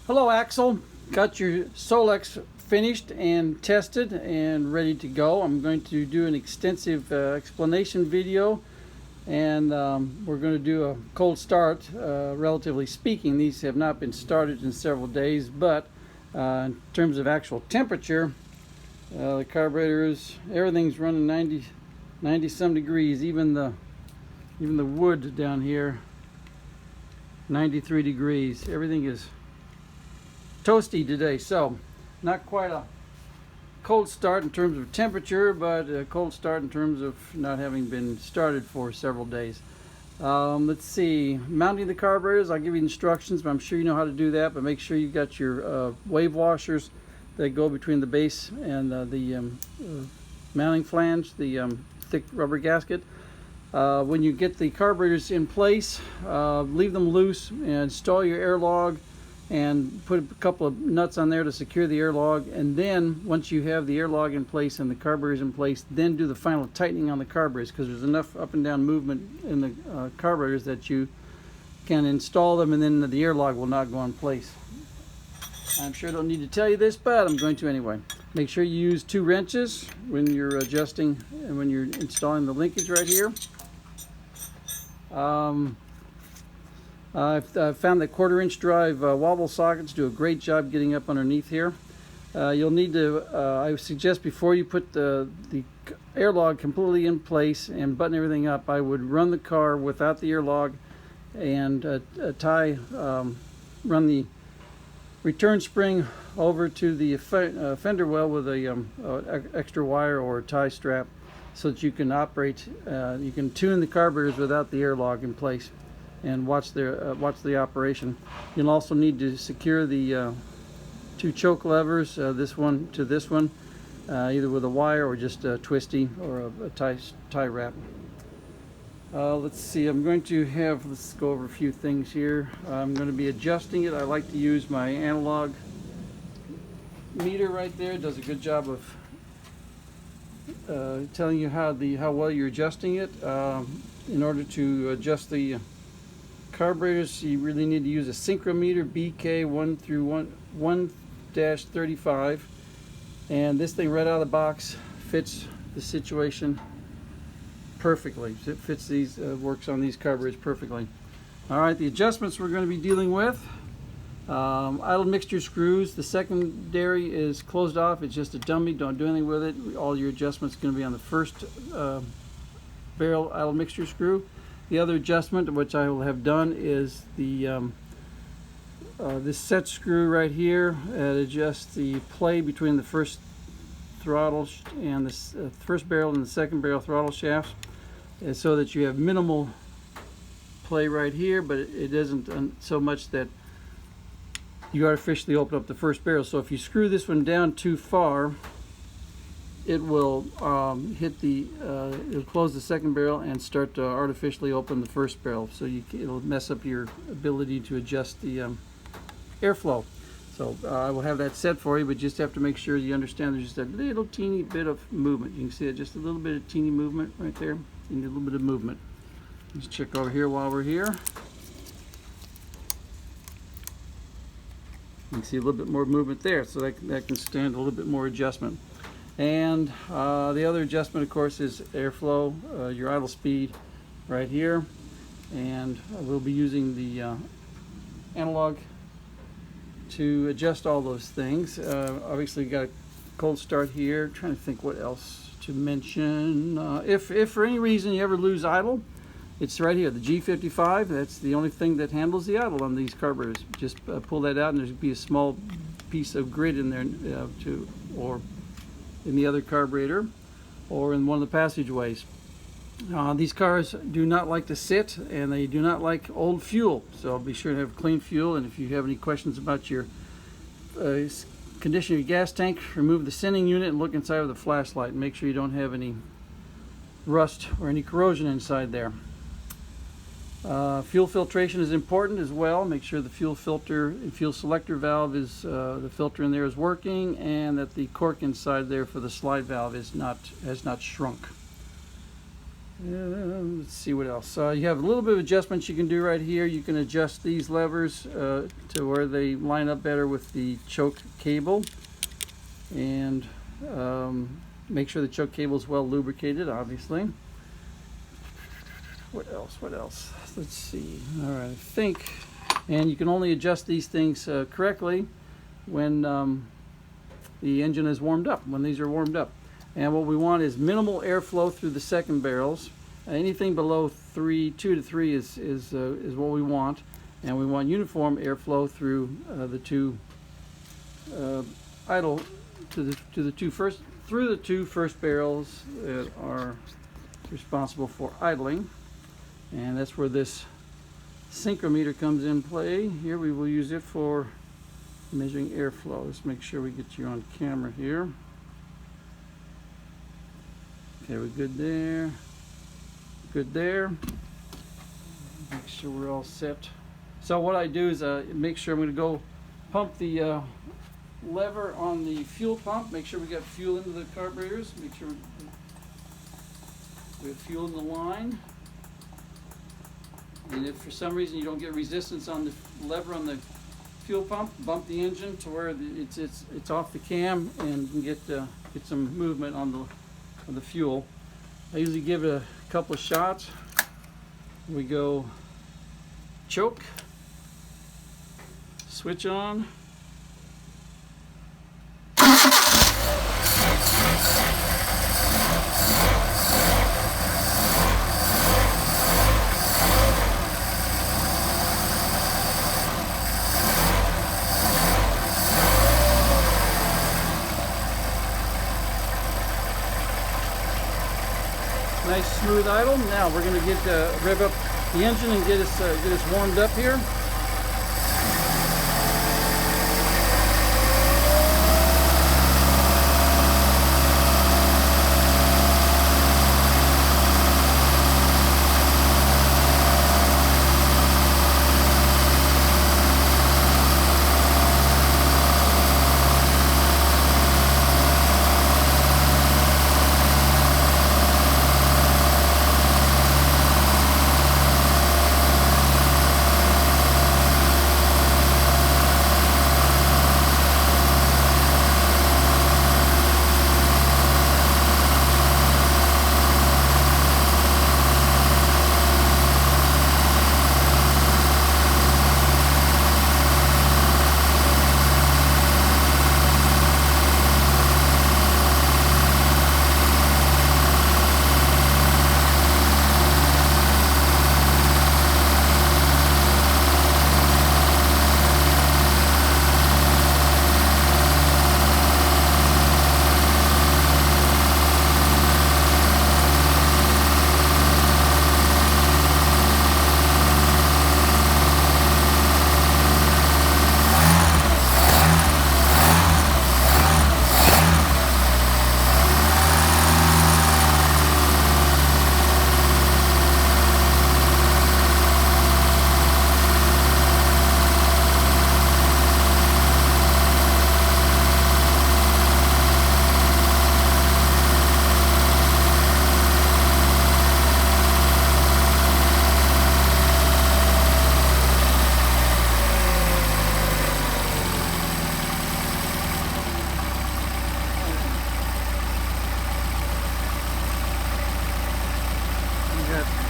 Hello Axel, got your Solex finished and tested and ready to go. I'm going to do an extensive explanation video, and we're going to do a cold start. Relatively speaking, these have not been started in several days, but in terms of actual temperature, the carburetors, everything's running 90 some degrees. Even the wood down here, 93 degrees. Everything is toasty today, so not quite a cold start in terms of temperature, but a cold start in terms of not having been started for several days. Let's see, mounting the carburetors, I'll give you instructions, but I'm sure you know how to do that. But make sure you got your wave washers that go between the base and the mounting flange, the thick rubber gasket. When you get the carburetors in place, leave them loose and install your air log and put a couple of nuts on there to secure the air log. And then once you have the air log in place and the carburetors in place, then do the final tightening on the carburetors, because there's enough up and down movement in the carburetors that you can install them and then the air log will not go in place. I'm sure I don't need to tell you this, but I'm going to anyway. Make sure you use 2 wrenches when you're adjusting and when you're installing the linkage right here. I've found that 1/4-inch drive wobble sockets do a great job getting up underneath here. You'll need to, I suggest before you put the air log completely in place and button everything up, I would run the car without the air log and run the return spring over to the fender well with a extra wire or a tie strap, so that you can operate, you can tune the carburetors without the air log in place and watch the operation. You'll also need to secure the 2 choke levers, this one to this one, either with a wire or just a twisty or a tie wrap. Let's see, let's go over a few things here. I'm going to be adjusting it. I like to use my analog meter right there. It does a good job of telling you how well you're adjusting it. In order to adjust the carburetors, you really need to use a synchrometer, BK 1-35, and this thing right out of the box fits the situation perfectly. It fits these, works on these carburetors perfectly. All right, the adjustments we're going to be dealing with: idle mixture screws. The secondary is closed off. It's just a dummy. Don't do anything with it. All your adjustments are going to be on the first barrel idle mixture screw. The other adjustment, which I will have done, is the this set screw right here. It adjusts the play between the first throttle and the first barrel and the second barrel throttle shafts, so that you have minimal play right here, but it isn't so much that you artificially open up the first barrel. So if you screw this one down too far, it will it'll close the second barrel and start to artificially open the first barrel. So it'll mess up your ability to adjust the airflow. So I will have that set for you, but just have to make sure you understand there's just a little teeny bit of movement. You can see it, just a little bit of teeny movement right there. You need a little bit of movement. Let's check over here while we're here. You can see a little bit more movement there, so that can stand a little bit more adjustment. And the other adjustment, of course, is airflow, your idle speed right here. And we'll be using the analog to adjust all those things. Obviously, we've got a cold start here. I'm trying to think what else to mention. If for any reason you ever lose idle, it's right here, the G55. That's the only thing that handles the idle on these carburetors. Just pull that out, and there's be a small piece of grit in there or in the other carburetor or in one of the passageways. These cars do not like to sit, and they do not like old fuel, so be sure to have clean fuel. And if you have any questions about your condition of your gas tank, remove the sending unit and look inside with a flashlight and make sure you don't have any rust or any corrosion inside there. Fuel filtration is important as well. Make sure the fuel filter and fuel selector valve is the filter in there is working, and that the cork inside there for the slide valve has not shrunk. Let's see what else. You have a little bit of adjustments you can do right here. You can adjust these levers to where they line up better with the choke cable, and make sure the choke cable is well lubricated, obviously. What else? What else? Let's see. All right, I think, and you can only adjust these things correctly when the engine is warmed up, when these are warmed up. And what we want is minimal airflow through the second barrels. Anything below 2 to 3 is what we want, and we want uniform airflow through the two idle through the two first barrels that are responsible for idling, and that's where this synchrometer comes in play. Here we will use it for measuring airflow. Let's make sure we get you on camera here. Okay, we're good there. Good there. Make sure we're all set. So what I do is make sure I'm going to go pump the lever on the fuel pump. Make sure we got fuel into the carburetors. Make sure we have fuel in the line. And if for some reason you don't get resistance on the lever on the fuel pump, bump the engine to where it's off the cam, and you can get some movement on the fuel. I usually give it a couple of shots. We go choke, switch on, nice smooth idle. Now we're going to rev up the engine and get us warmed up here.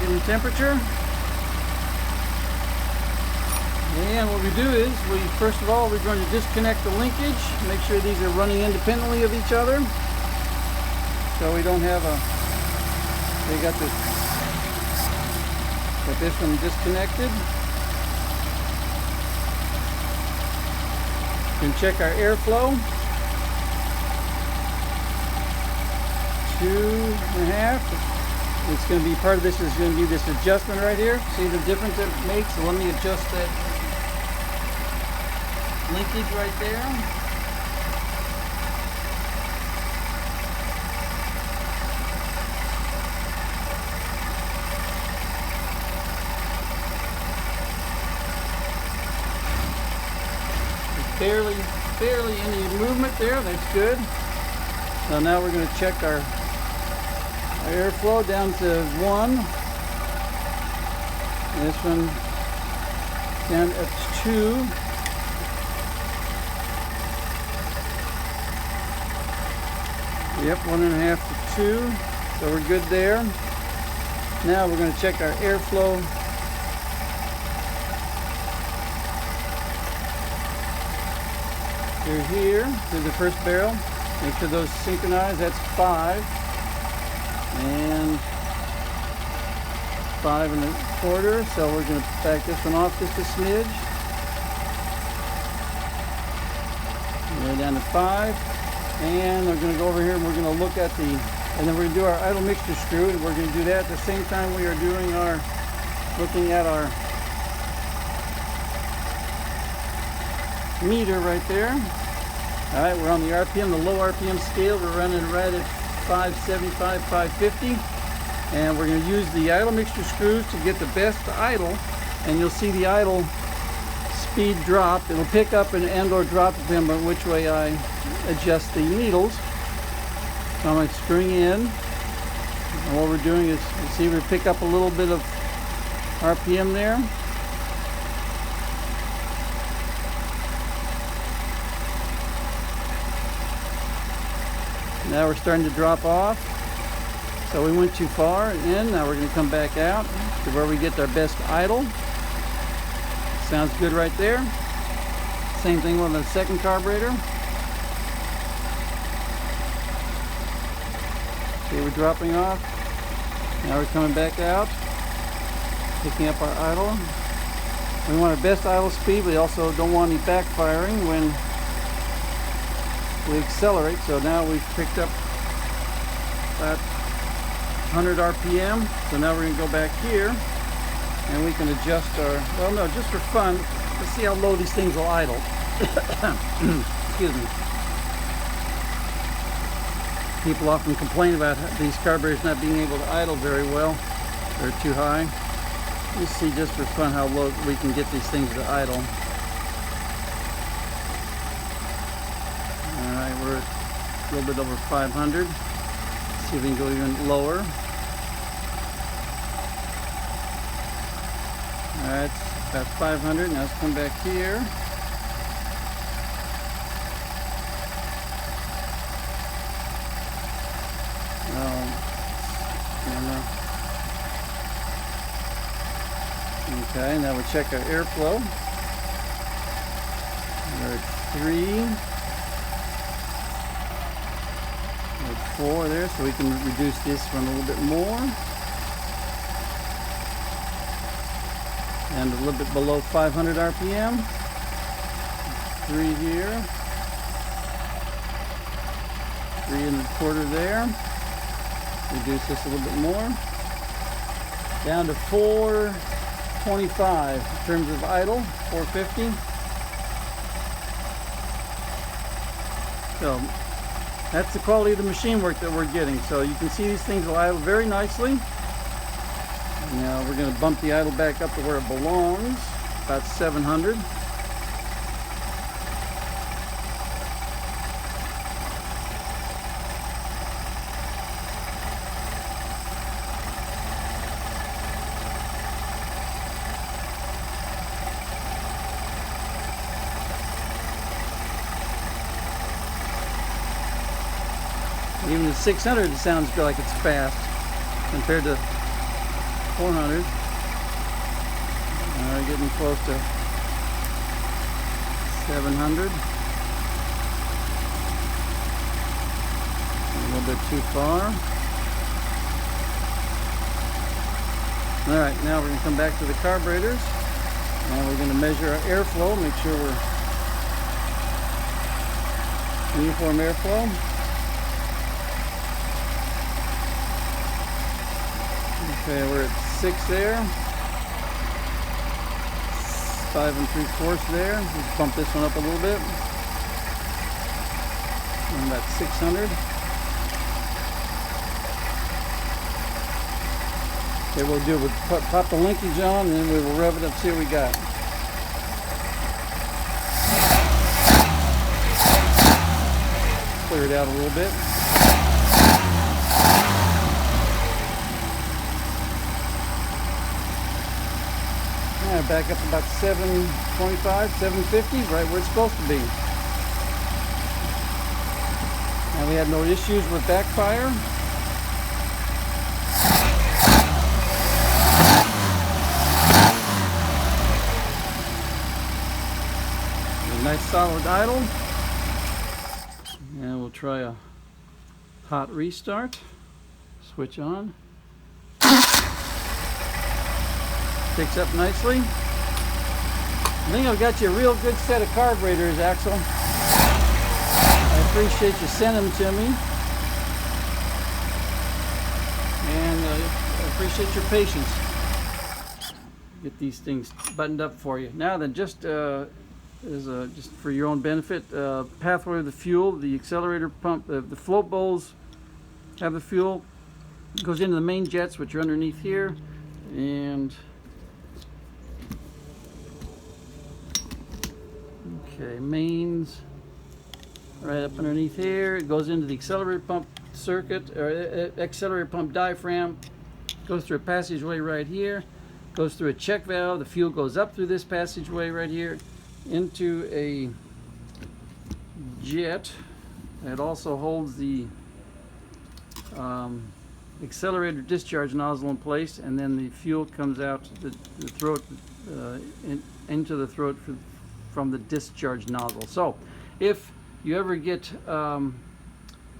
Getting temperature. And what we do is, first of all, we're going to disconnect the linkage, make sure these are running independently of each other, so we don't have got this one disconnected. We can check our airflow. 2.5. It's going to be part of this is going to be this adjustment right here. See the difference it makes? So let me adjust that linkage right there. Barely any movement there. That's good. So now we're going to check our airflow down to 1. This one down at 2. Yep, 1.5 to 2. So we're good there. Now we're going to check our airflow. Through here, through the first barrel. Make sure those synchronize. That's 5. And 5.25. So we're going to back this one off just a smidge. We're down to 5. And we're going to go over here and we're going to look at the, and then we're going to do our idle mixture screw, and we're going to do that at the same time we are doing our, looking at our meter right there. Alright, we're on the RPM, the low RPM scale. We're running right at 575, 550. And we're going to use the idle mixture screws to get the best idle. And you'll see the idle speed drop. It'll pick up and or drop depending on which way I adjust the needles. So I'm screwing in. And what we're doing is, you see we pick up a little bit of RPM there. Now we're starting to drop off. So we went too far in. Now we're going to come back out to where we get our best idle. Sounds good right there. Same thing with the second carburetor. See, we're dropping off. Now we're coming back out, picking up our idle. We want our best idle speed. We also don't want any backfiring when we accelerate. So now we've picked up about 100 RPM. So now we're going to go back here and we can adjust our, well no, just for fun, let's see how low these things will idle. Excuse me. People often complain about these carburetors not being able to idle very well. They're too high. Let's see just for fun how low we can get these things to idle. Alright, we're a little bit over 500. Let's see if we can go even lower. Alright, about 500. Now let's come back here. Okay, now we'll check our airflow. We're at 3. We're at 4 there, so we can reduce this one a little bit more. And a little bit below 500 RPM. 3 here. 3.25 there. Reduce this a little bit more. Down to 425 in terms of idle, 450. So that's the quality of the machine work that we're getting. So you can see these things will idle very nicely. Now we're going to bump the idle back up to where it belongs, about 700. Even the 600 it sounds good, like it's fast compared to 400. We're getting close to 700. A little bit too far. Alright, now we're going to come back to the carburetors. Now we're going to measure our airflow, make sure we're uniform airflow. Okay, we're at 6 there. 5 3/4 there. Let's bump this one up a little bit. And about 600. Okay, we'll do, we'll pop the linkage on and then we will rev it up, see what we got. Clear it out a little bit. gonna back up about 725, 750, right where it's supposed to be. And we had no issues with backfire. A nice solid idle. And we'll try a hot restart. Switch on. Picks up nicely. I think I've got you a real good set of carburetors, Axel. I appreciate you sending them to me. And I appreciate your patience. Get these things buttoned up for you. Now then, just for your own benefit, pathway of the fuel, the accelerator pump, the float bowls have the fuel. It goes into the main jets, which are underneath here. And okay, mains right up underneath here. It goes into the accelerator pump circuit, or accelerator pump diaphragm. Goes through a passageway right here. Goes through a check valve. The fuel goes up through this passageway right here into a jet. It also holds the accelerator discharge nozzle in place, and then the fuel comes out the throat, into the throat from the discharge nozzle. So if you ever get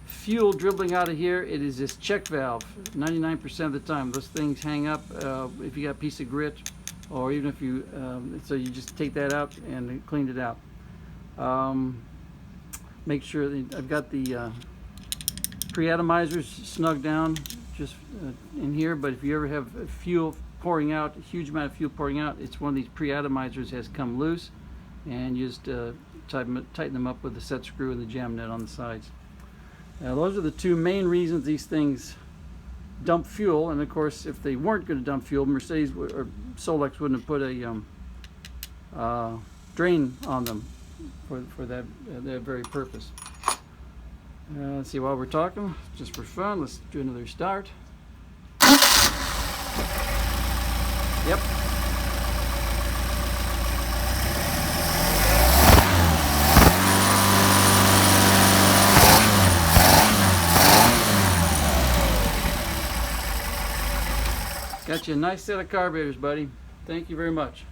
fuel dribbling out of here, it is this check valve 99% of the time. Those things hang up if you got a piece of grit, or even if you so you just take that out and clean it out. Make sure that I've got the pre-atomizers snug down just in here, but if you ever have fuel pouring out, a huge amount of fuel pouring out, it's one of these pre-atomizers has come loose, and you just tighten them up with the set screw and the jam nut on the sides. Now those are the two main reasons these things dump fuel, and of course if they weren't going to dump fuel, Mercedes or Solex wouldn't have put a drain on them for that very purpose. Let's see, while we're talking, just for fun, let's do another start. Yep. Got you a nice set of carburetors, buddy. Thank you very much.